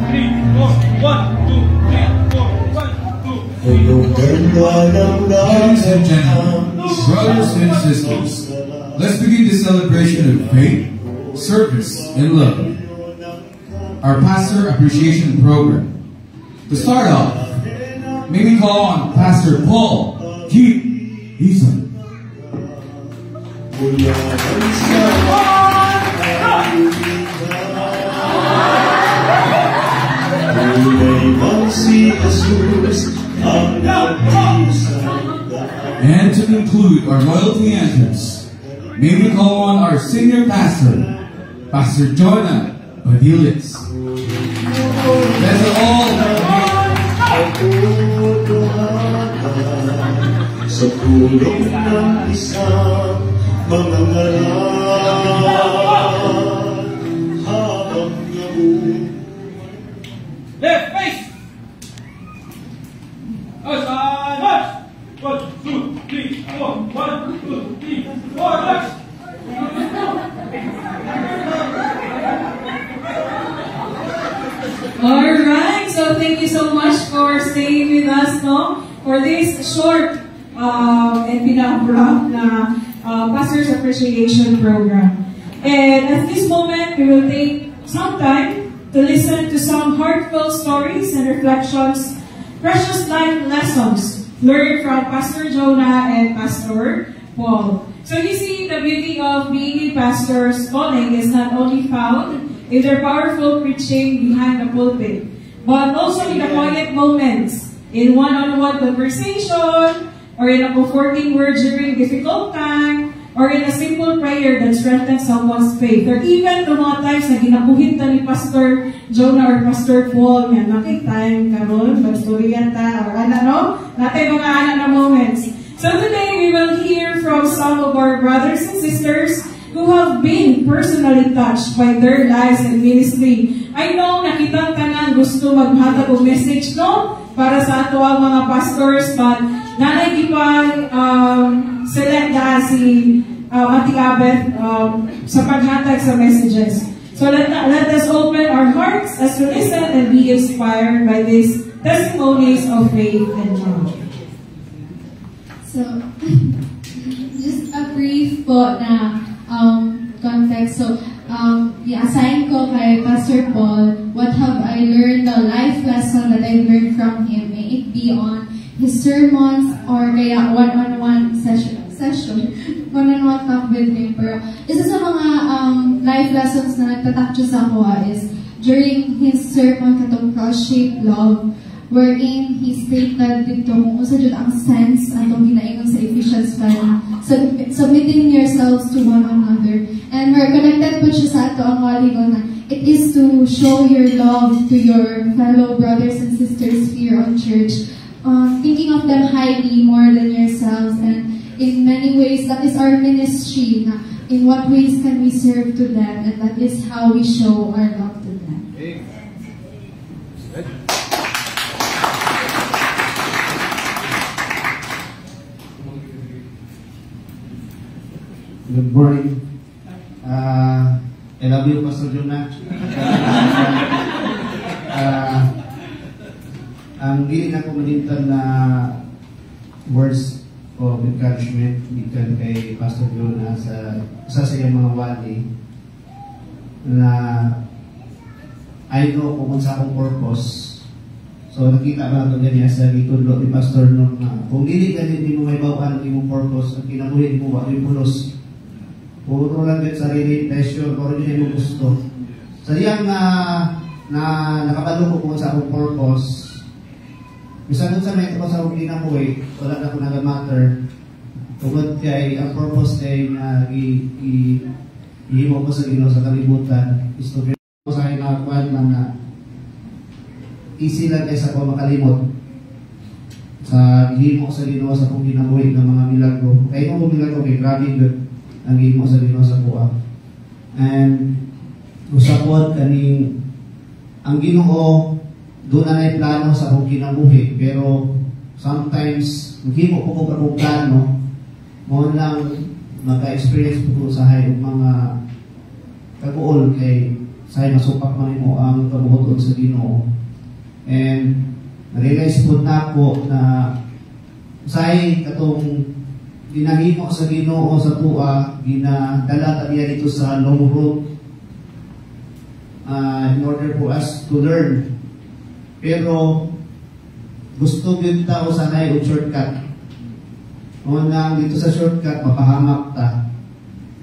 three, four. 1, 2, 3, 4. 1, 2, 3, 4. Ladies and gentlemen, brothers and sisters, let's begin the celebration of faith, service, and love. Our Pastor Appreciation Program. To start off, may we call on Pastor Paul G. Eason. And to conclude our loyalty anthems, may we call on our senior pastor, Pastor Jonah Badilis. Let's all sa tulong ng isang mga ngalan habang gabi. Left face! March! 1, 2, 3, 4. 1, 2, 3, 4, march! Alright, so thank you so much for staying with us, no? For this short and pinaka-abrupt na Pastor's Appreciation Program. And at this moment, we will take some time to listen to some heartfelt stories and reflections, precious life lessons learned from Pastor Jonah and Pastor Paul. So you see, the beauty of being a pastor's calling is not only found in their powerful preaching behind the pulpit, but also in the quiet moments, in one-on-one conversation, or in a comforting word during difficult time, or in a simple prayer that strengthens someone's faith, or even the mga times na ginabuhit ni Pastor Jonah or Pastor Paul, nga nakitime karon, pagstorya ta, or ano, natin mga na moments. So today, we will hear from some of our brothers and sisters who have been personally touched by their lives and ministry. I know nakitang tanan gusto maghatag og message, no? Para sa ato ang mga pastors, but nanay gipang select na si Ate Abeth sa paghatag sa messages. So let us open our hearts as we listen and be inspired by these testimonies of faith and love. So, just a brief po na context. So, i-assign ko kay Pastor Paul, what have I learned, the life lesson that I learned from him, may it be on his sermons or kaya one-on-one session, one-on-one talk with him. Pero isa sa mga life lessons na nagtatouch sa ako is during his sermon katong cross-shaped love, wherein he stated dito kung usa jud ang sense atong ginaingon sa Ephesians 5, submitting yourselves to one another. And we're connected po siya sa ato ang waligon na it is to show your love to your fellow brothers and sisters here on church, thinking of them highly more than yourselves. And in many ways, that is our ministry. Na in what ways can we serve to them, and that is how we show our love to them. Good morning. I love you, Pastor Jonah. Ang giling ako malintan na words of encouragement gikan kay Pastor Jonah sa iyang mga wali na I know kung sa akong purpose. So nakita ba ito ganyan sa gitudlo ni Pastor nung kung dili ganyan di mo may bawaan ang imong purpose, ang kinabuhi mo wala yung pulos. Puro lang din sarili, pressure, puro din yung gusto. Sa iyang nakapalo ko sa akong purpose, bisa nun sa may ito sa akong kinabuhi, wala na ko nag-matter. Tugod kay, ang purpose kay na ihimo ko sa Ginoo sa kalibutan, is to be sa akin nakakuan man na easy lang kayo sa ko makalimot. Sa ihimo ko sa Ginoo sa akong kinabuhi ng mga milagro. Kaya mo milagro kay grabe good. Ang imo sa Ginoo sa kuha. And usapon kaning ang Ginoo doon na plano sa akong kinabuhi, pero sometimes himo ko kung plano mo lang maka-experience ko sa hay mga kaguol kay say masupak man mo ang kabuhaton sa Ginoo. And na-realize po na ako na say katong ginahimo sa Ginoo sa tuwa, ginadala kaniya dito sa long road in order for us to learn. Pero gusto yun tao sanay o shortcut. Una dito sa shortcut, mapahamak ta.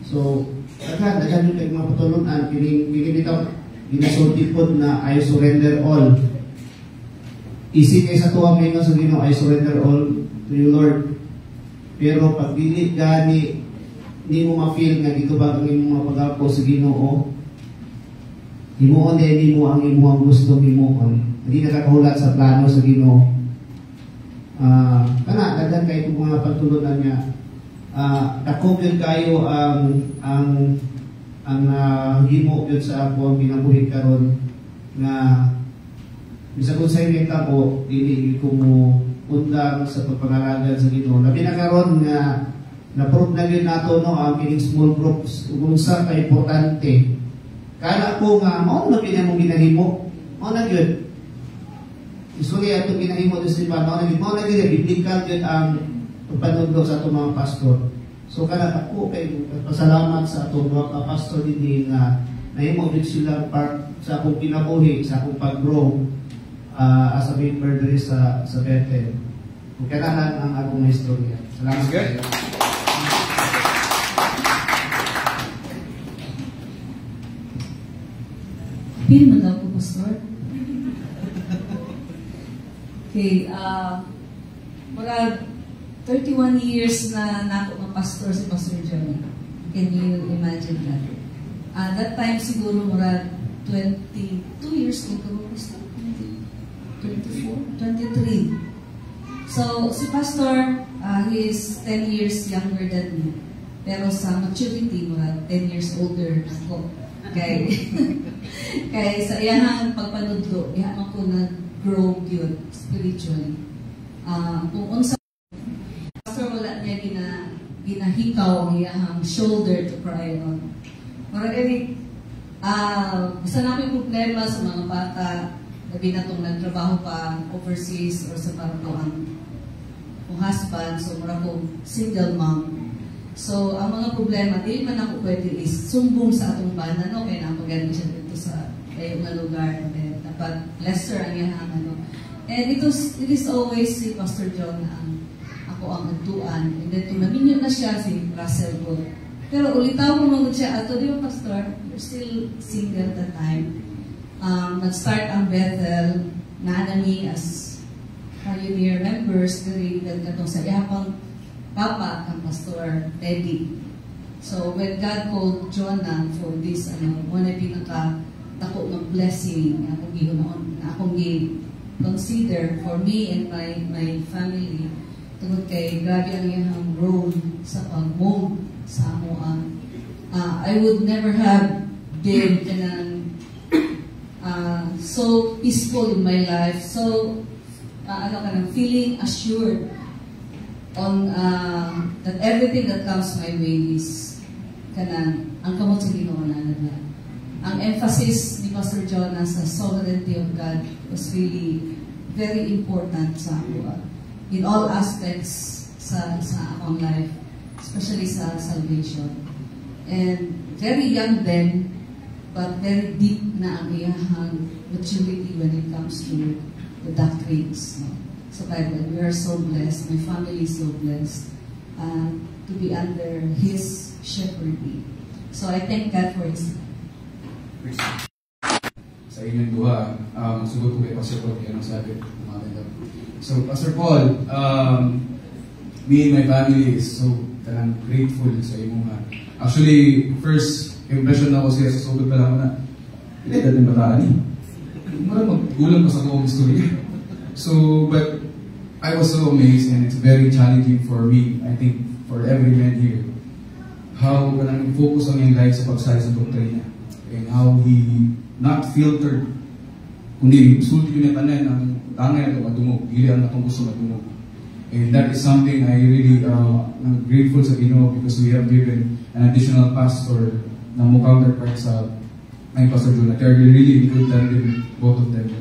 So, daghan yung kay mga patulunan, kining bitaw, ginasulti po na I surrender all. Easy kay sa tuwang ngayon sa Ginoo, I surrender all to you, Lord. Pero pag dili gani, hindi mo ma-feel nga dito ba ang imong mga pag-apo sa Ginoo, himuon din mo ang imong gusto himuon. Hindi nakakahulat sa plano sa Ginoo. Daghan kayo itong mga pagtulunan niya. Nakopyod kayo ang himo yun sa ako ang binabuhin karon nga bisa kung sa inyo tabo, hindi ko mo undang sa pagpangalagan sa Ginoo. Labi na karon nga na-prove na yun nato no, ang kining small groups kung sa ka-importante. Kala ko nga, mao na pinamong ginahimo. Mao na yun. Usually, itong ginahimo doon sa iba, mao na yun, biblical yun ang pagpanudlo sa itong mga pastor. So, kala ako, pasalamat sa itong mga pastor din na nahimo din sila part sa akong kinabuhi, sa akong pag-grow as a member din sa Bethel. Kung kailangan ang akong istorya. Salamat kayo. Pin mo daw po, Pastor. Okay, mga 31 years na nako ng pastor si Pastor John. Can you imagine that? That time siguro mga 22 years old ka ba, Pastor? 24? 23. So, si Pastor, he is 10 years younger than me. Pero sa maturity, mga 10 years older ako. Kaya sa iyang pagpanudlo, iyang ako nag-grow yun spiritually. Kung unsa pastor wala niya ginahikaw ang iyang shoulder to cry on. Maragani, basta namin problema sa mga bata, labi na itong nagtrabaho pa overseas or sa parang kung husband, so marang kong single mom. So, ang mga problema, di man ako pwede is sumbong sa atong bana, no? Kaya napagano siya dito sa kayo na lugar. And dapat lesser ang iyang ano. And it is always si Pastor John ako ang nagtuan. And then, kung naminyo na siya, si Russell Gold. Pero ulitaw ko mga siya, ato, di ba, Pastor? You're still single at that time. Nag-start ang Bethel, naanami as pioneer members, very katong sa iyapang Papa kang Pastor Teddy. So when God called Jonah for this, one ay pinaka-tako ng blessing akong consider for me and my family tungkol kay grabe ang iyang role sa pag-move sa amuan. I would never have been so peaceful in my life, so feeling assured on that everything that comes my way is ang kamot sa Ginoo na. Ang emphasis ni Pastor Jonah sa sovereignty of God was really very important sa ako in all aspects sa akong life, especially sa salvation. And very young then, but very deep na ang iyang maturity when it comes to the doctrines. No? So we are so blessed, my family is so blessed to be under His shepherding. So I thank God for His life. Sa inyong duha, sugot ko kay Pastor Paul kaya anong sabi ng So Pastor Paul, me and my family is so grateful sa imong actually, first impression na ako siya sa sugod pa lang na hindi natin bataan niya. Marang maggulang pa sa kong istorya. So, but I was so amazed, and it's very challenging for me, I think, for every man here, how kanang focus on yung life sa pagsali sa doktrina, and how he not filtered, kundi sulti yun yung tanan, ang tangay na ito matungog, ili ang natong gusto matungog. And that is something I really I'm grateful sa Ginoo because we have given an additional pastor na mo counterpart sa and Pastor Jonah. They're really good tandem, both of them.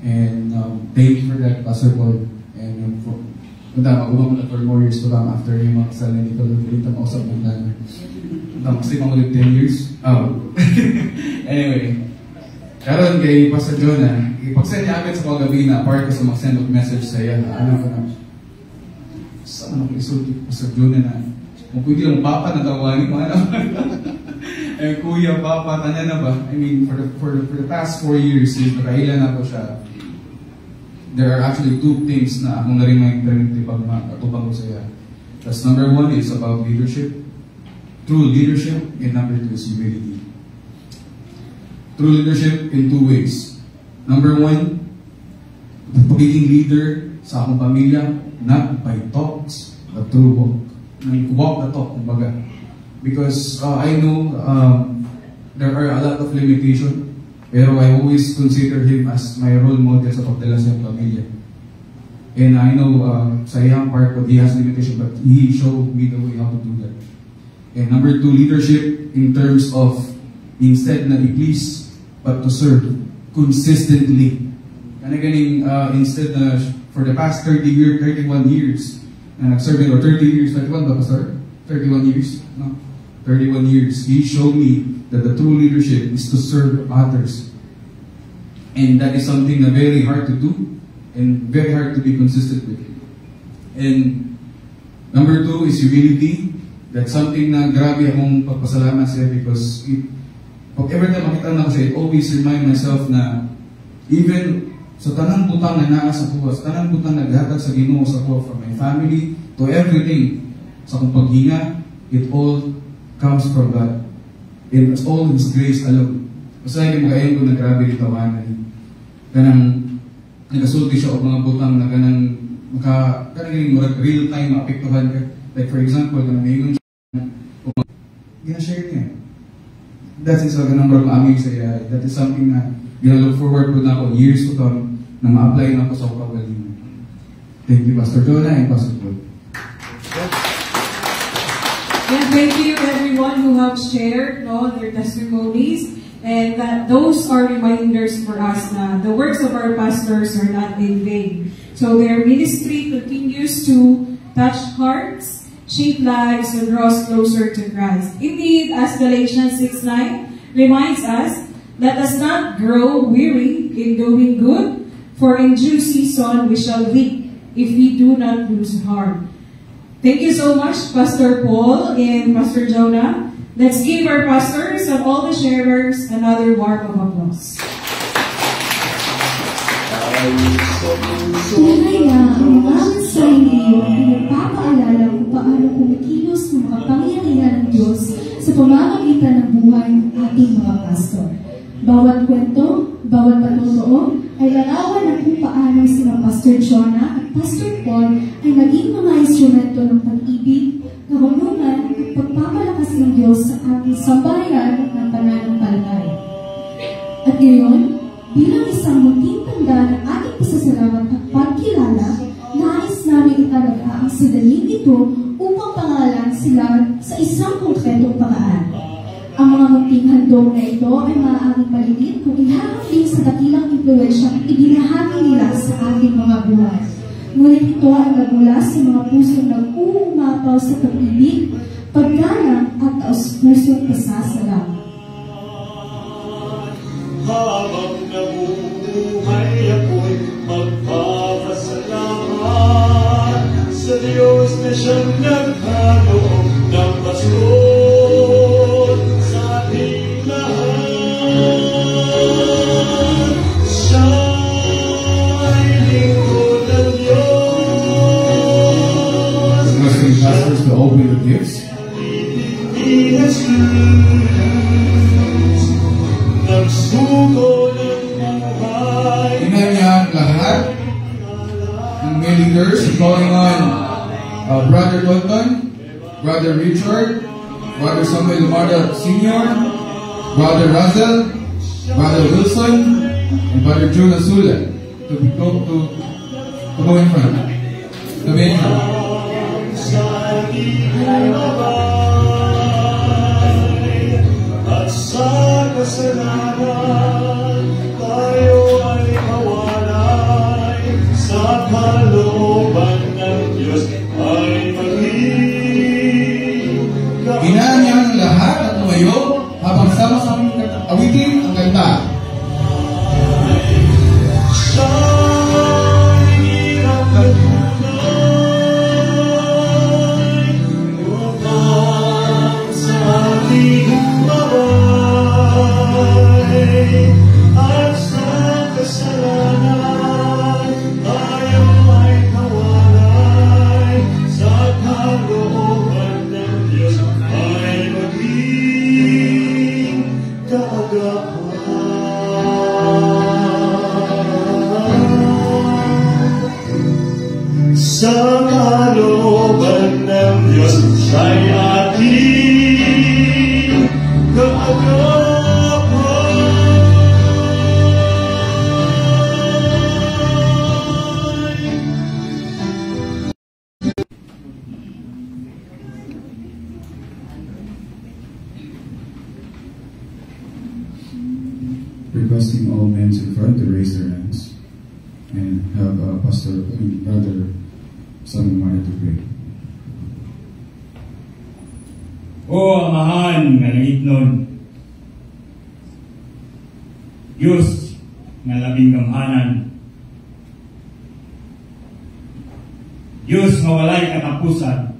And thank you for that, Pastor Paul. And kung tama, umang na for more years to come after yung mga kasal na hindi ko lang mausap ng dana. Kasi mga ulit 10 years. Anyway, karon kay Pastor Jonah, ipag-send niya agad sa mga gabi na part ko sa mag-send of message sa iya na ano ka na. Saan ako isulti Pastor Jonah na kung pwede lang papa na tawanin mo, ano? Eh, kuya, papa, tanan na ba? I mean, for the past 4 years, since nakailan ako siya, there are actually 2 things na akong narimay pag matubang ko sa iya. That's number 1 is about leadership. True leadership, and number 2 is humility. True leadership in 2 ways. Number 1, the pagiging leader sa akong pamilya, not by talks, but through walk. Walk the talk, kumbaga. Because I know there are a lot of limitations, pero I always consider him as my role model sa pagdala sa pamilya. And I know sa iyang part, he has limitation, but he showed me the way how to do that. And number 2, leadership in terms of instead na i-please, but to serve consistently. Ganing instead na for the past 31 years, na nag-serve or 30 years, 31 ba, Pastor? 31 years? No? 31 years. He showed me that the true leadership is to serve others. And that is something na very hard to do and very hard to be consistent with. And number 2 is humility. That's something na grabe akong pagpasalamat siya because every time makita na kasi, I always remind myself na even sa tanang butang na naa sa kuha, sa tanang butang na naghatag sa Ginoo sa kuha, from my family to everything, sa kong paghinga, it all comes from God. And it's all His grace alone. Kasi hindi magayon ko na grabe yung tawanan. Kanang nagasulti siya o mga butang na kanang real time maapektuhan ka. Like for example, kanang ngayon siya, gina-share niya. That is a number of aming sa iya. That is something na gina-look forward ko na ako years to come na ma-apply na ako sa kagalingan. Thank you, Pastor Jonah and Pastor Paul. And thank you everyone who have shared their testimonies. And those are reminders for us na the works of our pastors are not in vain. So their ministry continues to touch hearts, shape lives, and draw us closer to Christ. Indeed, as Galatians 6:9 reminds us, let us not grow weary in doing good, for in due season we shall reap if we do not lose heart. Thank you so much, Pastor Paul and Pastor Jonah. Let's give our pastors and all the sharers another warm of applause. Tunay na ang aming sarili ay nagpapaalala kung paano kumikilos ng mga pangyayari ng Diyos sa pamamagitan ng buhay ng ating mga pastor. Bawat kwento, bawat patotoo ay larawan ng kung paano sina Pastor Jonah at Pastor Paul ay naging mga instrumento ng pag-ibig, karunungan at pagpapalakas ng Diyos sa ating sambahayan ng pananampalataya. At ngayon, bilang isang munting tanda ng ating pasasalamat at pagkilala, nais namin italaga ang sadaling ito upang pangalan sila sa isang konkretong paraan. Ang mga munting handog na ito ay maaaring maliit kung ihahambing sa dakilang impluwensyang ibinahagi nila sa ating mga buhay. Ngunit ito ay magmula sa mga pusong nag-uumapaw sa pag-ibig, paggalang at taos-pusong pasasalamat. Habang nabubuhay ako'y magpapasalamat sa Diyos na siyang nagkaloob ng baston sa ating lahat. Siya'y lingkod ng Diyos. I'm asking pastors to open the gifts. Tingnan niya lahat ng may leaders, calling on Brother Tonton, Brother Richard, Brother Samuel Lumarda Sr., Brother Russell, Brother Wilson, and Brother June Asula to go in front. The main front. At sa kasalanan, tayo ay mawalay sa kalooban ng Diyos ay maging Hinaan niya ang lahat at tumayo habang sama-samang awitin ang kanta. siya'y hirap at tunay upang sa ating maway at sa kasalanan tayo ay mawalay sa kalooban ng Diyos ay maging kaagapan. Sa kalooban ng Diyos siya'y ating kaagapan. Requesting all men in front to raise their hands and have Brother Samuel Maya to pray. O amahan nga langitnon, Diyos nga labing gamhanan, Diyos nga walay katapusan,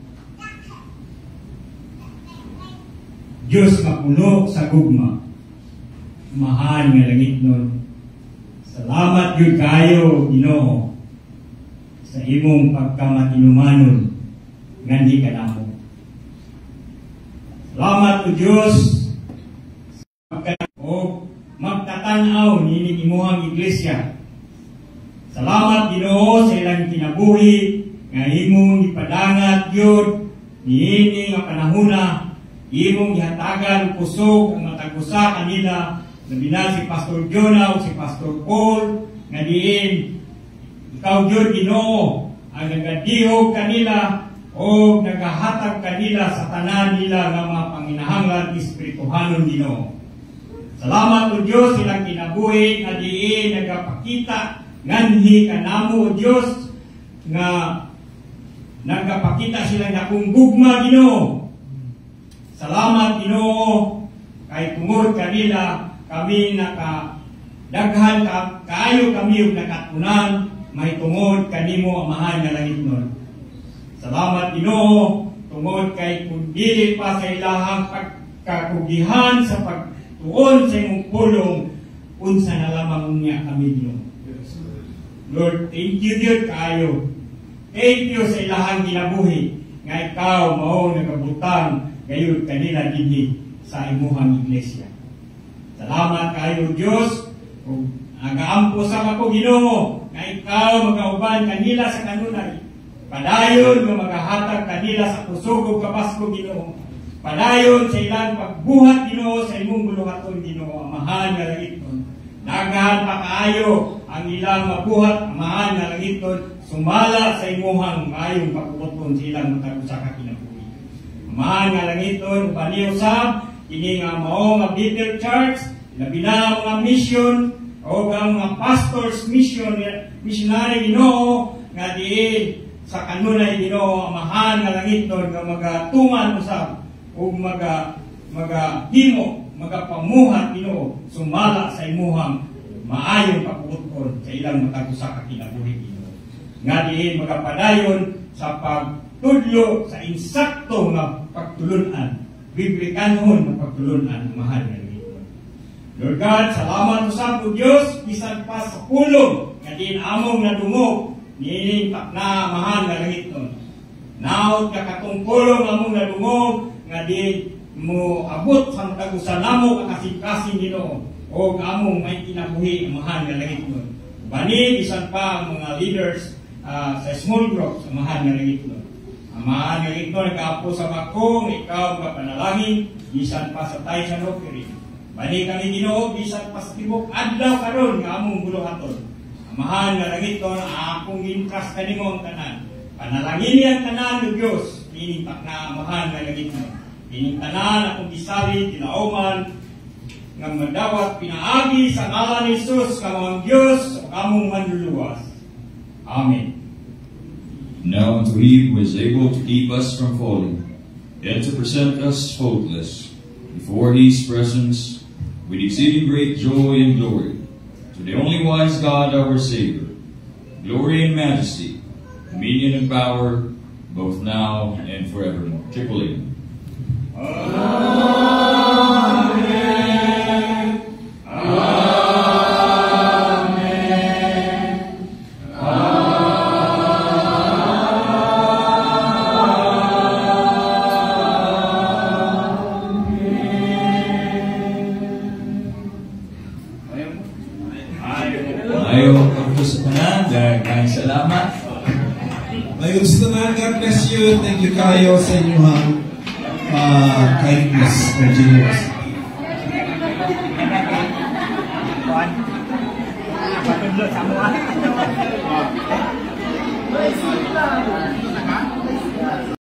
Diyos nga puno sa gugma, amahan nga langitnon, salamat yun kayo, Ginoo, sa imong pagkamatinumanon nganhi kanamo. Salamat o Diyos o magtatanaw nini imuhang iglesia. Salamat Ginoo sa ilang kinabuhi nga imong ipadangat yun niini nga panahuna, imong ihatagan kusog ang matagusa kanila labi na si Pastor Jonah o si Pastor Paul nga diin ikaw yun Ginoo ang nagadihog kanila o nagahatag kanila sa tanan nila nga mga panginahanglan espirituhanon Ginoo. Salamat o Diyos ilang kinabuhi nga diin nagapakita nganhi kanamo o Diyos nga nagapakita sila na kung gugma Ginoo. Salamat Ginoo kay tungod kanila kami nakadaghan kaayo kami ug nakatunan may tungod kanimo amahan nga langitnon. Salamat Ginoo tungod kay kung dili pa sa ilahang pagkakugihan sa pagtuon sa imong pulong unsa na lamang niya kami Ginoo. Lord, thank you Dios kaayo. Thank you sa ilahang ginabuhi nga ikaw mao nagabutang gayud kanila dinhi sa imuhang iglesia. Salamat kayo Dios ug agaampo sa ako Ginoo nga ikaw magauban kanila sa kanunay. Padayon nga magahatag kanila sa kusog ug kapasko Ginoo. Padayon sa ilang pagbuhat Ginoo sa imong buluhaton Ginoo, amahan nga langitnon. Daghan pa kaayo ang ilang mabuhat, amahan nga langitnon, sumala sa imuhang maayong pagbuhaton sa ilang matagusa ka kinabuhi. Amahan nga langitnon, paniusab kini nga mao nga Bethel Church, labi na mga mission o ang mga pastors missionary Ginoo nga diin sa kanunay Ginoo amahan nga langitnon nga magatuman usab ug magahimo magapamuhat Ginoo sumala sa imuhang maayong pagbuton sa ilang matagusa ka kinabuhi Ginoo nga diin magapadayon sa pagtudlo sa insakto nga pagtulunan biblikanhon nga pagtulunan mahal nga Lord God, salamat usab o Diyos, bisan pa sa pulong, nga din among nadungog, nining na mahal nga langitnon. Naot ka katong pulong among nadungog, nga din mo abot sa matagusan namo kakasing-kasing Ginoo, o among may kinabuhi ang mahal nga langitnon. Bani, bisan pa ang mga leaders sa small group, sa mahal nga langitnon. Ang mahal nga langitnon, nag-aapo sa bakong, ikaw kapanalangin, bisan pa sa tayo sa offering. Bani kami Ginoo bisan pas tibok adlaw karon nga among buluhaton. Amahan nga langitnon akong ginkas kanimo ang tanan. Panalangin ang tanan o Dios, ining na amahan nga langitnon. Ining tanan akong gisabi, tinauman, nga madawat pinaagi sa ngalan ni Jesus kamong Dios o kamong manluluwas. Amen. Now unto Him who is able to keep us from falling, and to present us faultless before His presence with exceeding great joy and glory, to the only wise God our Savior, glory and majesty, dominion and power, both now and forevermore. Triple Amen. Amen. Ayaw po sa tanan, daghang salamat. Ayun sa tanan, God bless you. Thank you kayo sa inyong kindness or generosity. Patudlo sa mga.